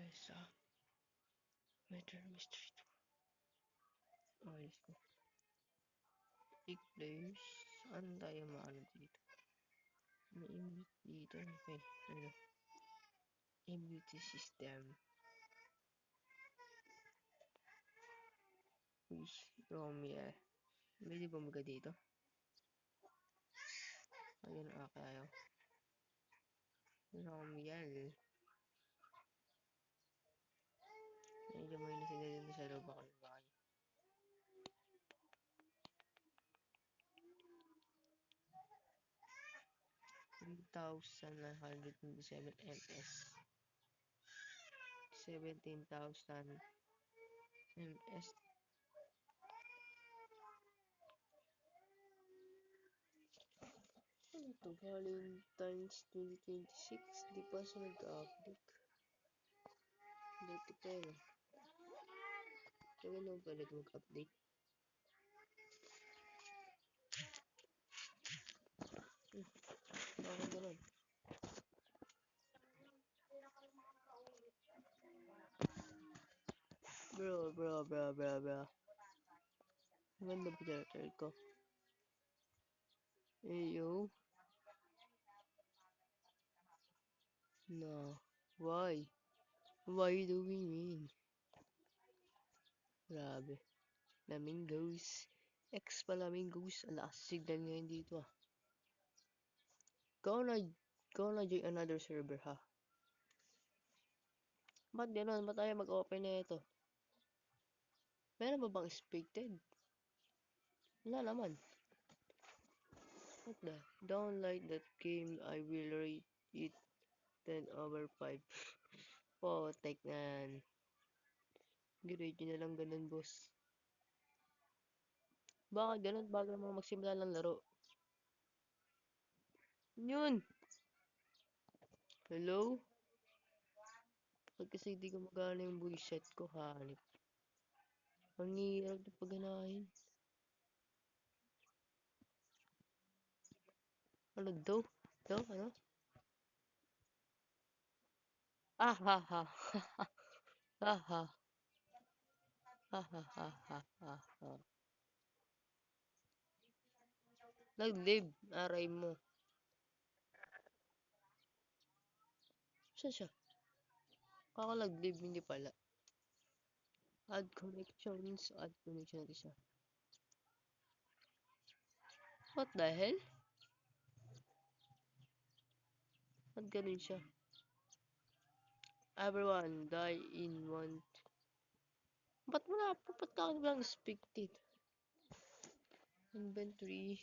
sa Metro Mystery 2. Ayos ko. Big place. Saan tayo maano dito? May immute dito. Okay. Ano? Immute system. Uy, Romeo. Pwede bumaga dito? Ayun, okay ayaw. Romeo. Medyo may nasila dito sa loob ako ng bahay. 3,927 ms. 17,000 ms. Ano ito? Valentine's 2026. Di pa siya nag-update. Dati pa yun. Kaya naman pala ito mag-update. Bakit ganun? Bro. Maganda ba character ko? Yo. No. Why? Why do we mean? Grabe. Flamingos. Flamingos. Ala, signal ngayon dito ah. Go na join another server ha. Ba't gano'n? Ba't tayo mag-open na ito? Meron ba bang expected? Wala naman. What the? Don't like that game. I will rate it 10/5. Oh, take nan. Grade na lang ganun, boss. Baka ganun bago naman magsimula ng laro. Yun! Hello? Pag kasi di ko magana yung voice chat ko, hanip. Ang hirap na pagganahin. Ano daw? Ano? Ah ha ha ha ha ha ha. Nag-live, aray mo. Saan siya? Ako nag-live, hindi pala. Add connections isa. What the hell? Ba't ganun siya? Everyone die in one. Ba't wala pa? Ba't ka lang expected? Inventory.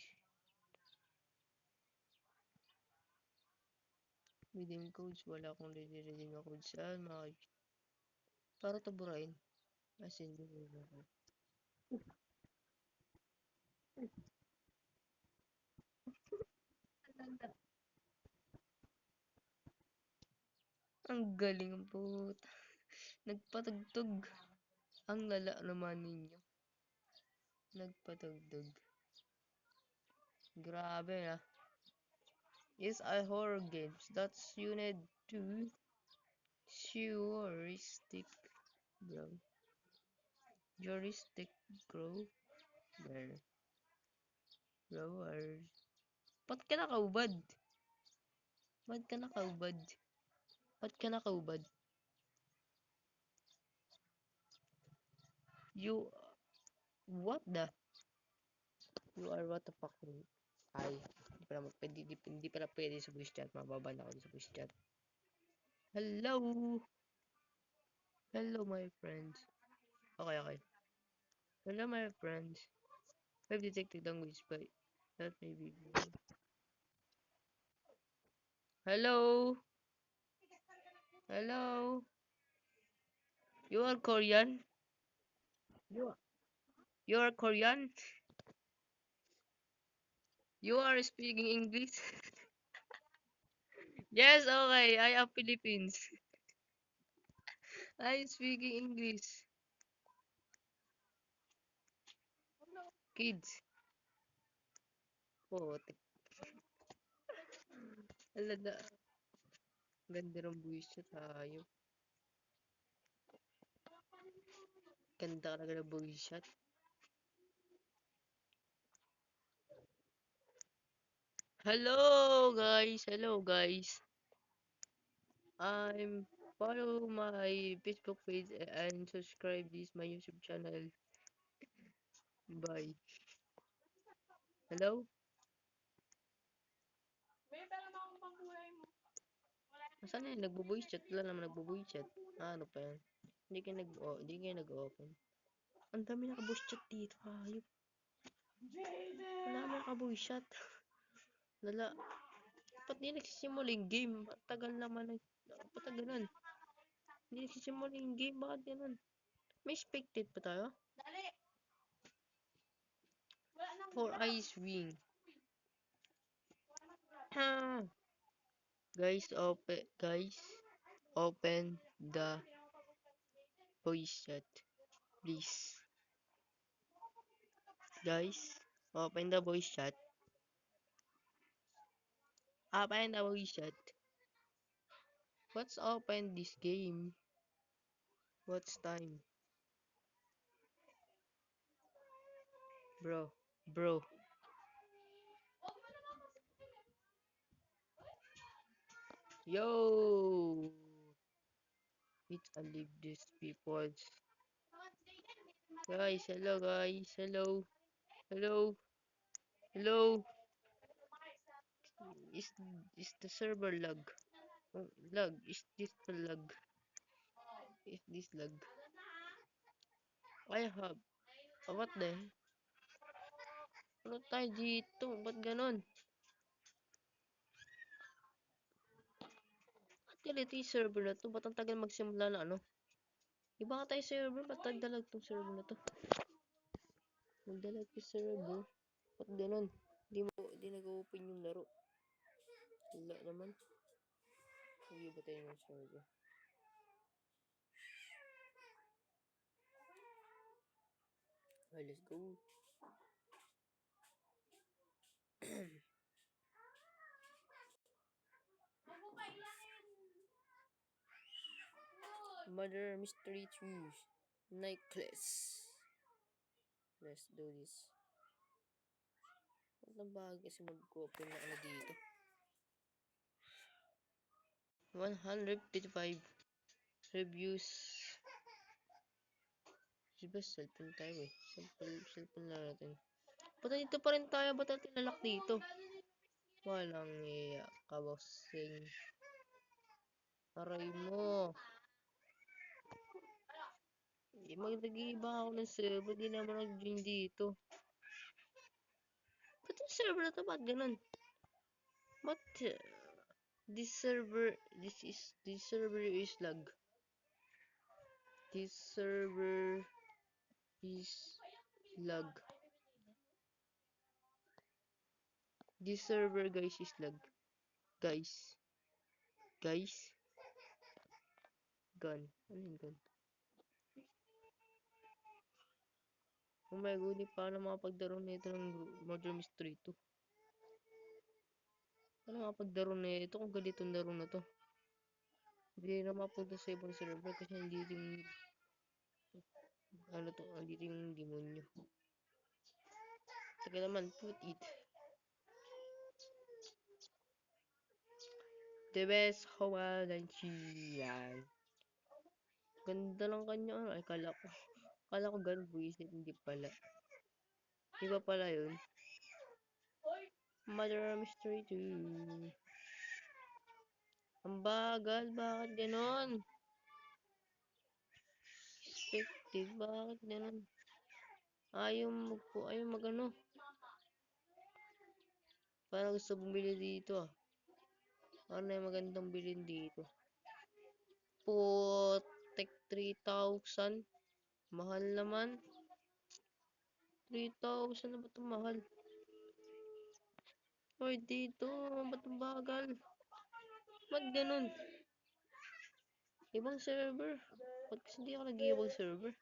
Redeem codes. Wala akong redeem na codes. Saan mga... Para taburain. As in, ang galing po. Nagpatugtog. Ang lala naman ninyo. Nagpatugtog. Grabe na. It's a horror games. That's you need to heuristic, bro. Heuristic, bro. Bro. Ba't ka nakaubad? Ba't ka nakaubad? Ba't ka nakaubad? You... What the? You are what the fuck? Ay, hindi pala pwede sa voice chat. Mababala ako sa voice chat. Hello! Hello, my friends. Okay. Hello, my friends. I've detected language by... That may be... Hello! Hello! You are Korean? You are Korean? You are speaking English? Yes, okay. I am Philippines. I speaking English. Kids. Oh, alaga. Ganda ng buwis siya tayo. Ganda talaga na voice shot. Hello guys! Hello guys! Follow my Facebook page and subscribe this my YouTube channel. Bye. Hello? Nasaan na yun? Nagbo-voice chat. Wala naman nagbo-voice chat. Ano pa yan? Hindi kayo nag-open. Ang dami naka-voice chat dito. Hayop. Wala naman naka-voice chat. Lala. Ba't di nagsisimula yung game? Tagal naman. Ba't ganun? Hindi nagsisimula yung game. Bakit ganun? May spectate pa tayo? For ice wing. Guys, open the voice chat, please. Guys, open the voice chat. Open the voice chat. Let's open this game. What's time? Bro. Yo! Let's leave these people. Guys, hello guys. Hello. Is the server lag? Lag. Is this the lag? Is this lag? I have. What the? Ano tayo dito? Ba't ganon? Ba't ganito yung server na to? Ba't ang tagal magsimula na ano? Iba ka tayo server? Ba't nagdalag tong server na to? Nagdalag yung server? Ba't ganon? Di nag-open yung laro. Wala naman. Hindi ba tayo ng server? Okay, let's go. Mother Mystery 2 Necklace. Let's do this. Ba't nang bagay kasi mag-open na ano dito? 155 reviews. Diba cellphone tayo eh. Cellphone na natin. Ba't dito pa rin tayo? Ba't natin lalak dito? Walang iya ka, bossing. Aray mo. Mag-nag-iiba ako ng server. Di naman nag-join dito. Ba't yung server na to? Ba't ganun? Ba't this server is lag. This server is lag. This server guys is lag. Guys. Gun. Ano yung gun? Oh my god, hindi paano makapagdaro nito ng Murder Mystery 2. Paano makapagdaro nito kung ganitong laro na to? Hindi na mapunta sa ibang server kasi hindi yung ano to, hindi yung demonyo. Taga naman, put it. The best Hawalan Chiyan. Ganda lang kanya. Ay, kala ko ganun buwisit. Hindi pala. Iba pala yun. Mother Mystery 2. Ang bagal. Bakit ganon? Expected. Bakit ganon? Ayaw magano. Parang gusto bumili dito ah. Ano yung magandang bilhin dito? Putek 3,000. Mahal naman. 3,000 na ba ito mahal? Oy, dito. Ba't ang bagal? Ba't ganun? Ibang server. Ba't kasi hindi ako nag-iibang server?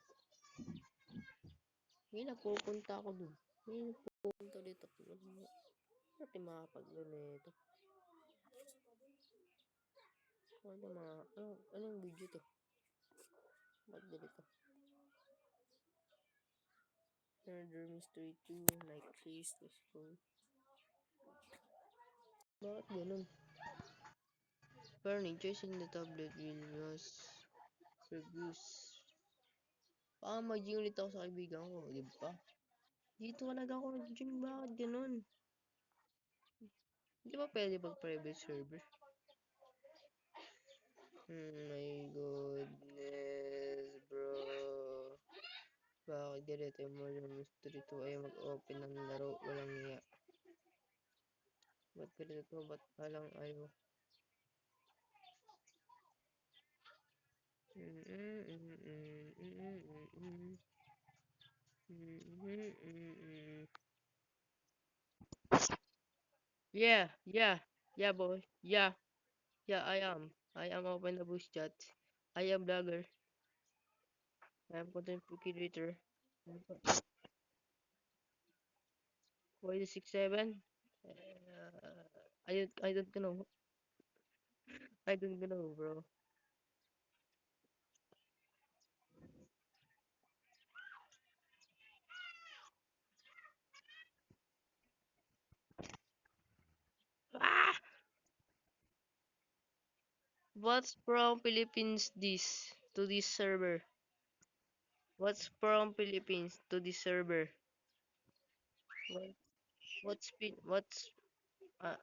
Ngayon napupunta ako dun. Ngayon napupunta dito. Natin makapaglaro nito. Anong video to? Ba't ganito? Murder Mystery 2, Night Chase, let's go. Bakit ganun? Furnitures in the tablet will was reviews. Baka mag-join ulit ako sa kaibigan ko, di ba? Dito talaga ako nag-join, bakit ganun? Di ba pwede pag-private server? My goodness, bro. Bakit ganito yung Murder Mystery 2 ay mag-open ng laro? Walang niya. Ba't ganito? Ba't palang ayaw? Yeah, yeah, yeah, boy. Yeah, yeah, I am. I am open the voice chat. I am blogger. I am content creator. Why the 6-7? I don't know. I don't know, bro. Ah! What's from Philippines this to this server? What's from Philippines to this server? What, uh,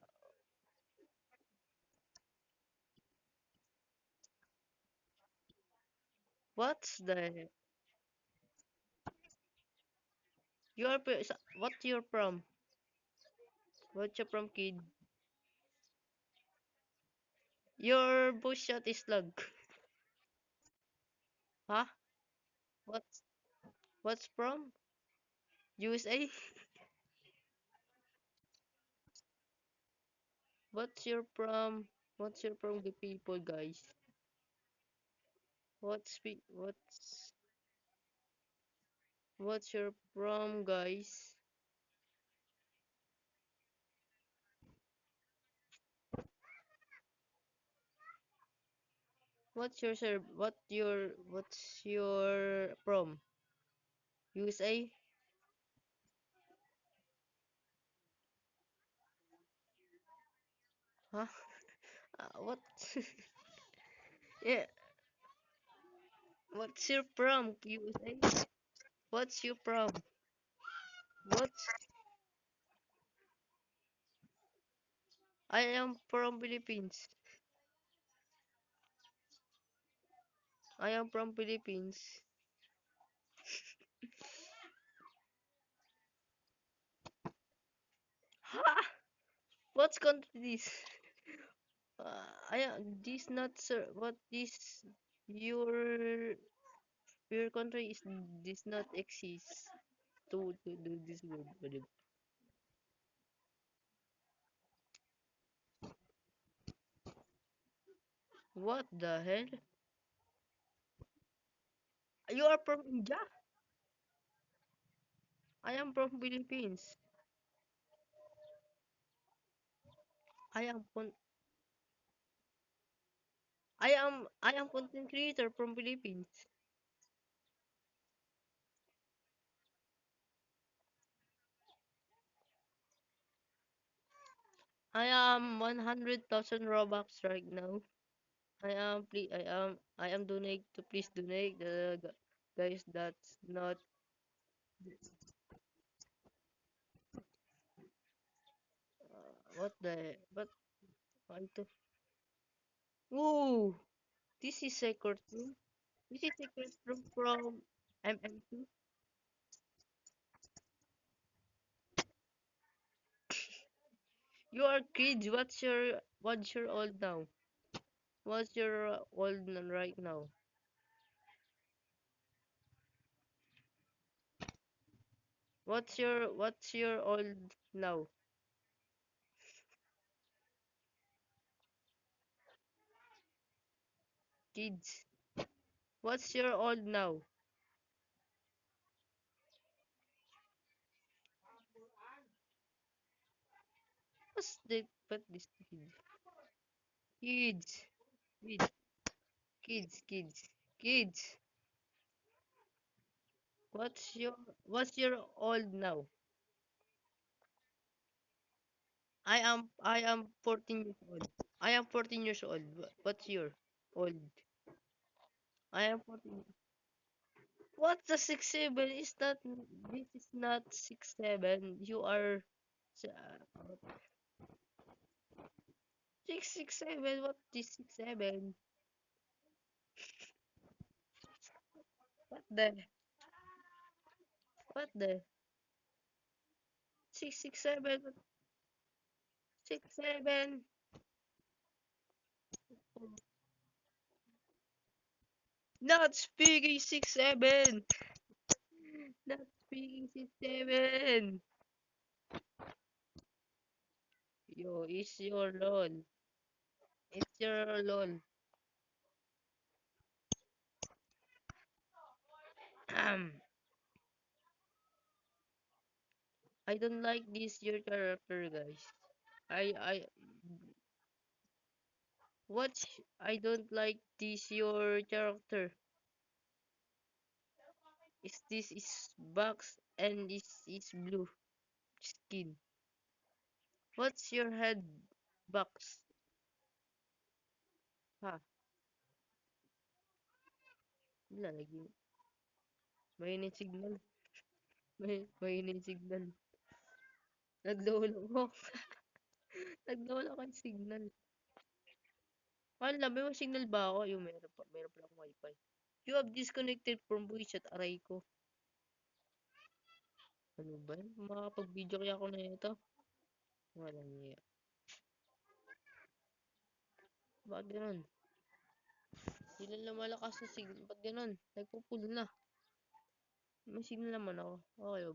what's the what you're from? What you from, kid? Your voice shot is lag. Huh? What's what's from? USA? What's your from? What's your from the people, guys? What's your from, guys? What's your from? USA? Huh? What? Yeah. What's your from? USA? What's your from? What's I am from Philippines. I am from Philippines. Ha! What's country this? I am this not sir. What this your your country is this not exist to do this word. What the hell? You are from India? I am from Philippines. I am con- I am content creator from Philippines. I am 100,000 Robux right now. I am donate to please donate the guys that's not what the but want to Whoa, this is secret room. This is secret room from MM2. You are kids. What's your old now? What's your old right now? What's your old now? Kids. What's your old now? What's the but this kid? Kids. Kids. Kids. Kids. Kids. What's your old now? I am 14 years old. I am 14 years old. What's your old? I am 14. What's the 6'7"? Is that this is not 6'7"? You are 6'7". What is 6'7"? What the what the 6'7"? 6'7"? Not speaking 6'7". Not speaking 6'7". Yo, it's your lol. It's your lol. I don't like this your character, guys. I I don't like this your character. Is this is box and this is blue skin. What's your head box? Ha, wala lagi. Mainit signal. Mainit signal. Naglolo ko. Naglolo ko yung signal. Wala, may signal ba ako? Yung meron pa akong wifi. You have disconnected from voice chat, aray ko. Ano ba yun? Makakapag-video kaya ako na ito. Walang niya. Bakit ganun? Hindi lang lumalakas na signal. Ba't ganun? Nagpo-full na. May signal naman ako. Okay ba?